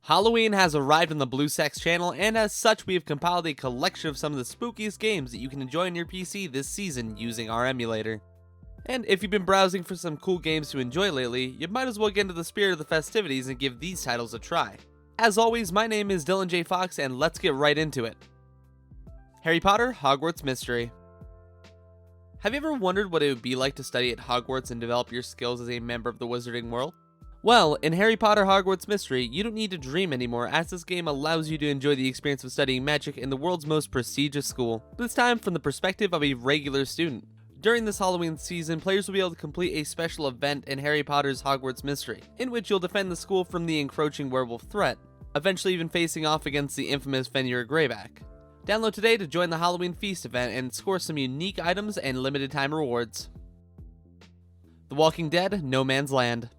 Halloween has arrived on the BlueStacks channel, and as such we have compiled a collection of some of the spookiest games that you can enjoy on your PC this season using our emulator. And if you've been browsing for some cool games to enjoy lately, you might as well get into the spirit of the festivities and give these titles a try. As always, my name is Dylan J. Fox, and let's get right into it. Harry Potter Hogwarts Mystery. Have you ever wondered what it would be like to study at Hogwarts and develop your skills as a member of the wizarding world? Well, in Harry Potter Hogwarts Mystery, you don't need to dream anymore, as this game allows you to enjoy the experience of studying magic in the world's most prestigious school, this time from the perspective of a regular student. During this Halloween season, players will be able to complete a special event in Harry Potter's Hogwarts Mystery, in which you'll defend the school from the encroaching werewolf threat, eventually even facing off against the infamous Fenrir Greyback. Download today to join the Halloween Feast event and score some unique items and limited time rewards. The Walking Dead: No Man's Land.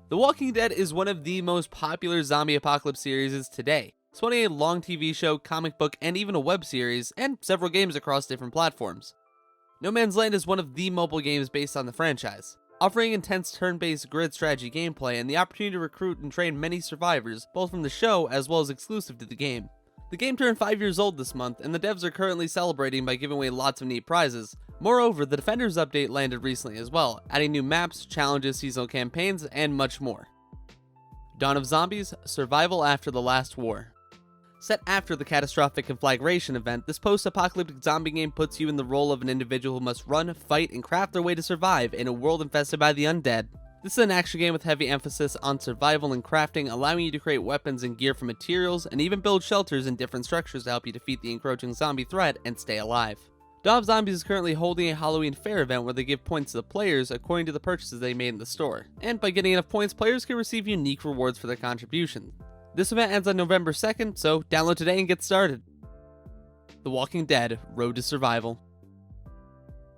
The Walking Dead is one of the most popular zombie apocalypse series today, spawning a long TV show, comic book, and even a web series, and several games across different platforms. No Man's Land is one of the mobile games based on the franchise, offering intense turn-based grid strategy gameplay and the opportunity to recruit and train many survivors, both from the show as well as exclusive to the game. The game turned 5 years old this month, and the devs are currently celebrating by giving away lots of neat prizes. Moreover, the Defenders update landed recently as well, adding new maps, challenges, seasonal campaigns, and much more. Dawn of Zombies: Survival After the Last War. Set after the catastrophic conflagration event, this post-apocalyptic zombie game puts you in the role of an individual who must run, fight, and craft their way to survive in a world infested by the undead. This is an action game with heavy emphasis on survival and crafting, allowing you to create weapons and gear from materials, and even build shelters and different structures to help you defeat the encroaching zombie threat and stay alive. Dawn of Zombies is currently holding a Halloween fair event where they give points to the players according to the purchases they made in the store, and by getting enough points, players can receive unique rewards for their contribution. This event ends on November 2nd, so download today and get started. The Walking Dead: Road to Survival.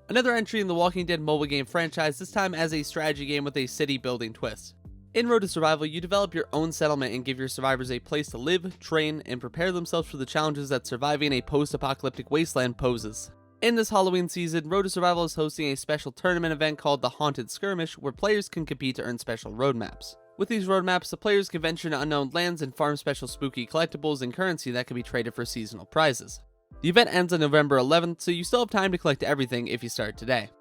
Another entry in the Walking Dead mobile game franchise, this time as a strategy game with a city building twist. In Road to Survival, you develop your own settlement and give your survivors a place to live, train, and prepare themselves for the challenges that surviving a post-apocalyptic wasteland poses. In this Halloween season, Road to Survival is hosting a special tournament event called the Haunted Skirmish, where players can compete to earn special roadmaps. With these roadmaps, the players can venture to unknown lands and farm special spooky collectibles and currency that can be traded for seasonal prizes. The event ends on November 11th, so you still have time to collect everything if you start today.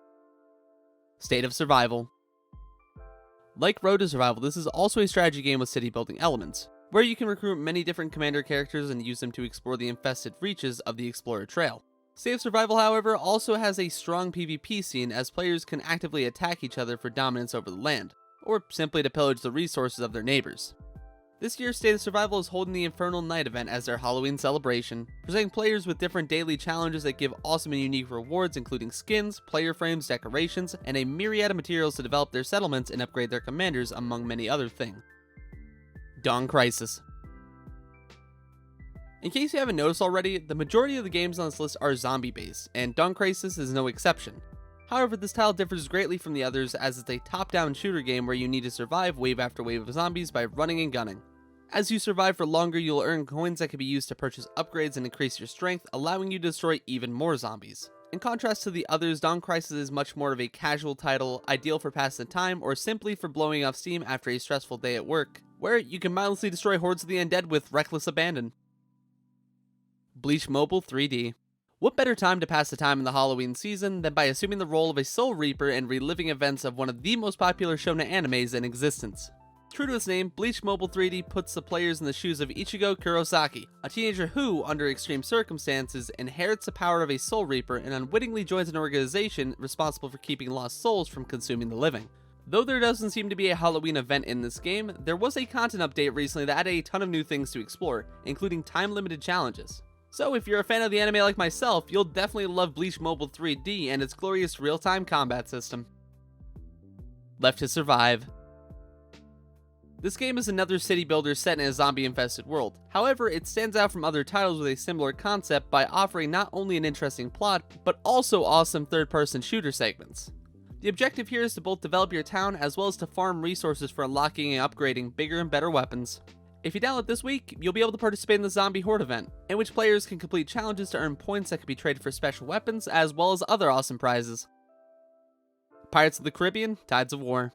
State of Survival. Like Road to Survival, this is also a strategy game with city building elements, where you can recruit many different commander characters and use them to explore the infested reaches of the Explorer Trail. State of Survival, however, also has a strong PvP scene, as players can actively attack each other for dominance over the land, or simply to pillage the resources of their neighbors. This year's State of Survival is holding the Infernal Night event as their Halloween celebration, presenting players with different daily challenges that give awesome and unique rewards, including skins, player frames, decorations, and a myriad of materials to develop their settlements and upgrade their commanders, among many other things. Dawn Crisis. In case you haven't noticed already, the majority of the games on this list are zombie-based, and Dawn Crisis is no exception. However, this title differs greatly from the others, as it's a top-down shooter game where you need to survive wave after wave of zombies by running and gunning. As you survive for longer, you'll earn coins that can be used to purchase upgrades and increase your strength, allowing you to destroy even more zombies. In contrast to the others, Dawn Crisis is much more of a casual title, ideal for passing the time or simply for blowing off steam after a stressful day at work, where you can mindlessly destroy hordes of the undead with reckless abandon. BLEACH Mobile 3D. What better time to pass the time in the Halloween season than by assuming the role of a Soul Reaper and reliving events of one of the most popular shonen animes in existence? True to its name, BLEACH Mobile 3D puts the players in the shoes of Ichigo Kurosaki, a teenager who, under extreme circumstances, inherits the power of a Soul Reaper and unwittingly joins an organization responsible for keeping lost souls from consuming the living. Though there doesn't seem to be a Halloween event in this game, there was a content update recently that added a ton of new things to explore, including time-limited challenges. So if you're a fan of the anime like myself, you'll definitely love BLEACH Mobile 3D and its glorious real-time combat system. Left to Survive. This game is another city builder set in a zombie-infested world. However, it stands out from other titles with a similar concept by offering not only an interesting plot, but also awesome third-person shooter segments. The objective here is to both develop your town as well as to farm resources for unlocking and upgrading bigger and better weapons. If you download this week, you'll be able to participate in the Zombie Horde event, in which players can complete challenges to earn points that can be traded for special weapons, as well as other awesome prizes. Pirates of the Caribbean: Tides of War.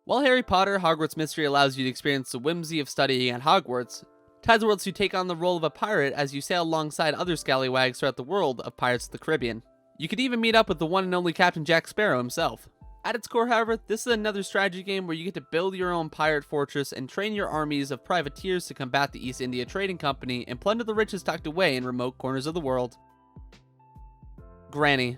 While Harry Potter Hogwarts Mystery allows you to experience the whimsy of studying at Hogwarts, Tides lets you take on the role of a pirate as you sail alongside other scallywags throughout the world of Pirates of the Caribbean. You could even meet up with the one and only Captain Jack Sparrow himself. At its core, however, this is another strategy game where you get to build your own pirate fortress and train your armies of privateers to combat the East India Trading Company and plunder the riches tucked away in remote corners of the world. Granny.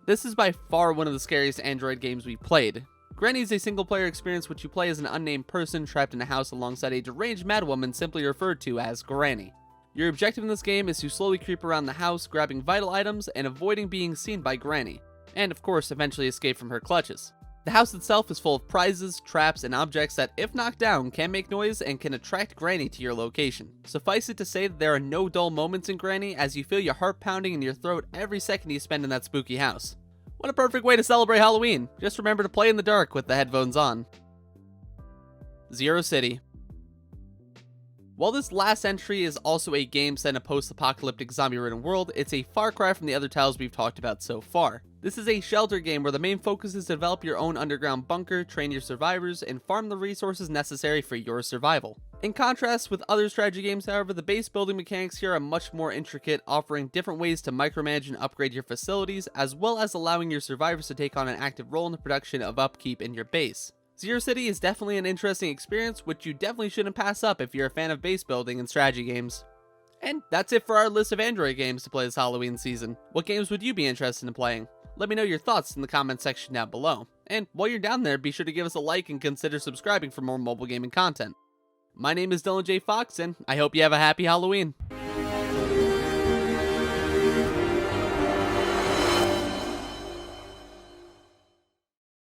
This is by far one of the scariest Android games we've played. Granny is a single-player experience which you play as an unnamed person trapped in a house alongside a deranged madwoman simply referred to as Granny. Your objective in this game is to slowly creep around the house, grabbing vital items and avoiding being seen by Granny, and of course eventually escape from her clutches. The house itself is full of prizes, traps, and objects that, if knocked down, can make noise and can attract Granny to your location. Suffice it to say that there are no dull moments in Granny as you feel your heart pounding in your throat every second you spend in that spooky house. What a perfect way to celebrate Halloween! Just remember to play in the dark with the headphones on. Zero City. While this last entry is also a game set in a post-apocalyptic zombie-ridden world, it's a far cry from the other titles we've talked about so far. This is a shelter game where the main focus is to develop your own underground bunker, train your survivors, and farm the resources necessary for your survival. In contrast with other strategy games, however, the base building mechanics here are much more intricate, offering different ways to micromanage and upgrade your facilities, as well as allowing your survivors to take on an active role in the production of upkeep in your base. Zero City is definitely an interesting experience, which you definitely shouldn't pass up if you're a fan of base building and strategy games. And that's it for our list of Android games to play this Halloween season. What games would you be interested in playing? Let me know your thoughts in the comments section down below. And while you're down there, be sure to give us a like and consider subscribing for more mobile gaming content. My name is Dylan J. Fox, and I hope you have a happy Halloween.